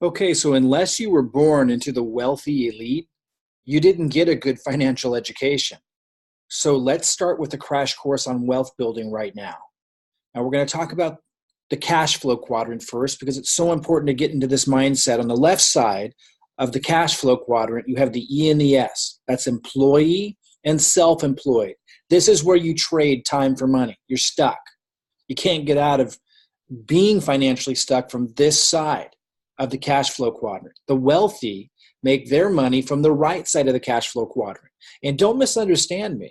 Okay, so unless you were born into the wealthy elite, you didn't get a good financial education. So let's start with a crash course on wealth building right now. Now, we're going to talk about the cash flow quadrant first because it's so important to get into this mindset. On the left side of the cash flow quadrant, you have the E and the S. That's employee and self employed. This is where you trade time for money. You're stuck. You can't get out of being financially stuck from this side of the cash flow quadrant. The wealthy make their money from the right side of the cash flow quadrant. And don't misunderstand me.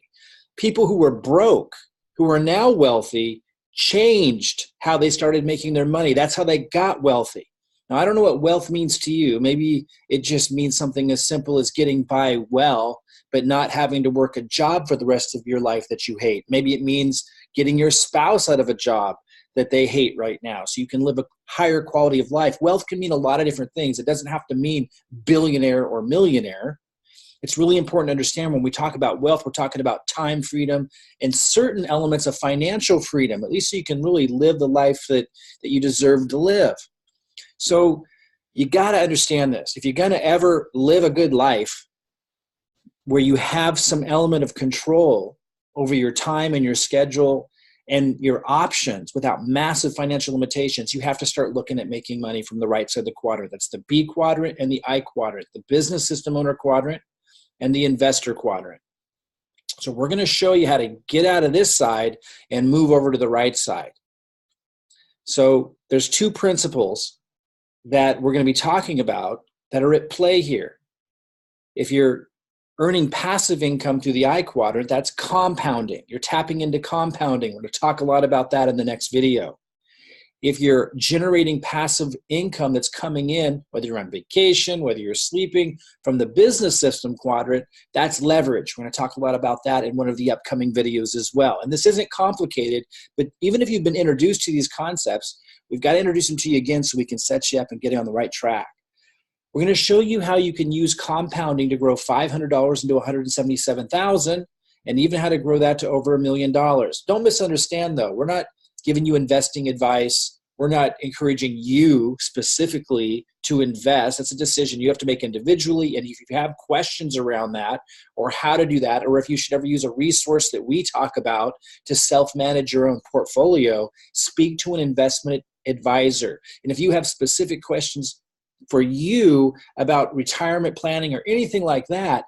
People who were broke, who are now wealthy, changed how they started making their money. That's how they got wealthy. Now, I don't know what wealth means to you. Maybe it just means something as simple as getting by well, but not having to work a job for the rest of your life that you hate. Maybe it means getting your spouse out of a job that they hate right now so you can live a higher quality of life. Wealth can mean a lot of different things. It doesn't have to mean billionaire or millionaire. It's really important to understand when we talk about wealth, we're talking about time freedom and certain elements of financial freedom, at least so you can really live the life that you deserve to live. So you got to understand this. If you're going to ever live a good life where you have some element of control over your time and your schedule and your options without massive financial limitations, you have to start looking at making money from the right side of the quadrant. That's the B quadrant and the I quadrant, the business system owner quadrant and the investor quadrant. So we're going to show you how to get out of this side and move over to the right side. So there's two principles that we're going to be talking about that are at play here. If you're earning passive income through the I quadrant, that's compounding. You're tapping into compounding. We're going to talk a lot about that in the next video. If you're generating passive income that's coming in, whether you're on vacation, whether you're sleeping, from the business system quadrant, that's leverage. We're going to talk a lot about that in one of the upcoming videos as well. And this isn't complicated, but even if you've been introduced to these concepts, we've got to introduce them to you again so we can set you up and get you on the right track. We're going to show you how you can use compounding to grow $500 into $177,000 and even how to grow that to over $1 million. Don't misunderstand though. We're not giving you investing advice. We're not encouraging you specifically to invest. That's a decision you have to make individually. And if you have questions around that or how to do that, or if you should ever use a resource that we talk about to self-manage your own portfolio, speak to an investment advisor. And if you have specific questions for you about retirement planning or anything like that,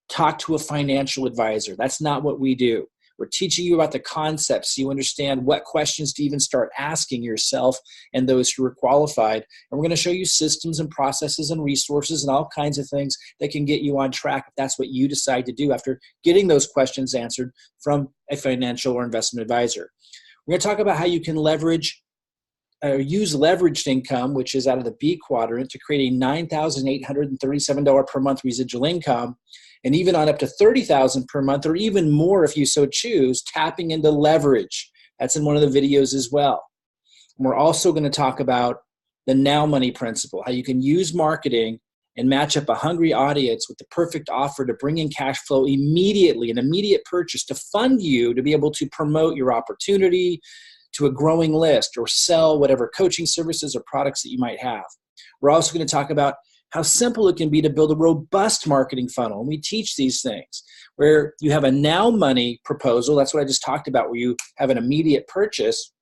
talk to a financial advisor. That's not what we do. We're teaching you about the concepts so you understand what questions to even start asking yourself and those who are qualified. And we're going to show you systems and processes and resources and all kinds of things that can get you on track if that's what you decide to do after getting those questions answered from a financial or investment advisor. We're going to talk about how you can use leveraged income, which is out of the B quadrant, to create a $9,837 per month residual income, and even on up to $30,000 per month, or even more if you so choose, tapping into leverage. That's in one of the videos as well. And we're also going to talk about the now money principle, how you can use marketing and match up a hungry audience with the perfect offer to bring in cash flow immediately, an immediate purchase to fund you to be able to promote your opportunity to a growing list or sell whatever coaching services or products that you might have. We're also going to talk about how simple it can be to build a robust marketing funnel. And we teach these things where you have a now money proposal. That's what I just talked about, where you have an immediate purchase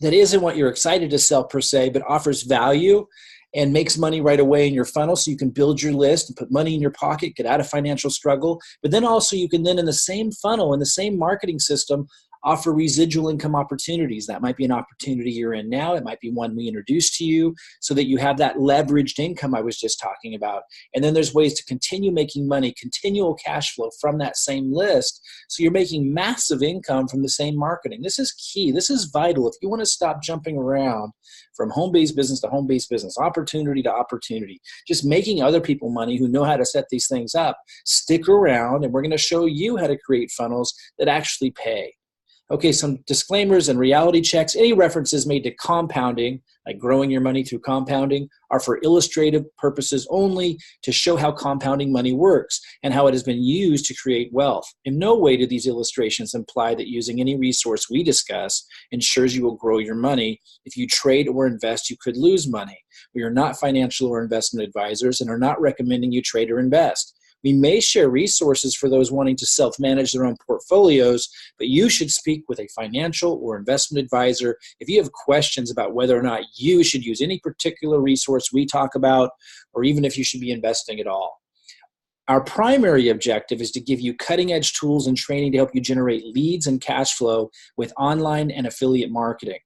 that isn't what you're excited to sell per se, but offers value and makes money right away in your funnel so you can build your list and put money in your pocket, get out of financial struggle. But then also you can then in the same funnel, in the same marketing system, offer residual income opportunities. That might be an opportunity you're in now. It might be one we introduce to you so that you have that leveraged income I was just talking about. And then there's ways to continue making money, continual cash flow from that same list. So you're making massive income from the same marketing. This is key. This is vital. If you want to stop jumping around from home-based business to home-based business, opportunity to opportunity, just making other people money who know how to set these things up, stick around and we're going to show you how to create funnels that actually pay. Okay, some disclaimers and reality checks. Any references made to compounding, like growing your money through compounding, are for illustrative purposes only to show how compounding money works and how it has been used to create wealth. In no way do these illustrations imply that using any resource we discuss ensures you will grow your money. If you trade or invest, you could lose money. We are not financial or investment advisors and are not recommending you trade or invest. We may share resources for those wanting to self-manage their own portfolios, but you should speak with a financial or investment advisor if you have questions about whether or not you should use any particular resource we talk about, or even if you should be investing at all. Our primary objective is to give you cutting-edge tools and training to help you generate leads and cash flow with online and affiliate marketing.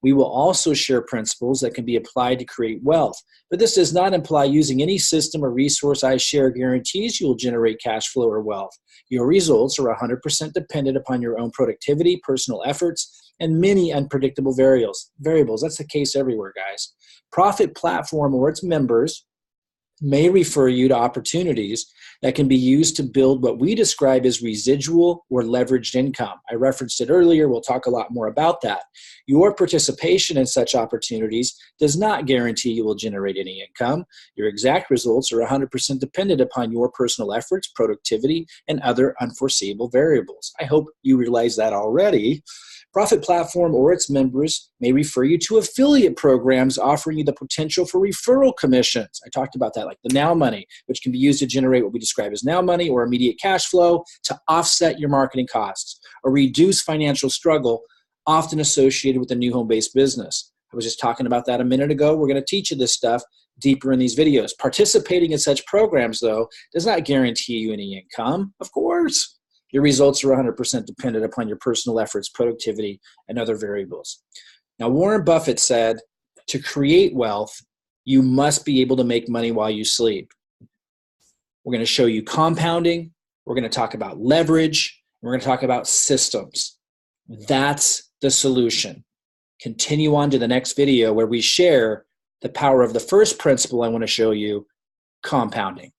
We will also share principles that can be applied to create wealth, but this does not imply using any system or resource I share guarantees you will generate cash flow or wealth. Your results are 100% dependent upon your own productivity, personal efforts, and many unpredictable variables. That's the case everywhere, guys. Profit Platform or its members may refer you to opportunities that can be used to build what we describe as residual or leveraged income. I referenced it earlier. We'll talk a lot more about that. Your participation in such opportunities does not guarantee you will generate any income. Your exact results are 100% dependent upon your personal efforts, productivity, and other unforeseeable variables. I hope you realize that already. Profit Platform or its members may refer you to affiliate programs offering you the potential for referral commissions. I talked about that, like the Now Money, which can be used to generate what we describe as Now Money or immediate cash flow to offset your marketing costs or reduce financial struggle often associated with a new home-based business. I was just talking about that a minute ago. We're going to teach you this stuff deeper in these videos. Participating in such programs, though, does not guarantee you any income, of course. Your results are 100% dependent upon your personal efforts, productivity, and other variables. Now, Warren Buffett said, to create wealth, you must be able to make money while you sleep. We're going to show you compounding. We're going to talk about leverage. We're going to talk about systems. That's the solution. Continue on to the next video where we share the power of the first principle I want to show you, compounding.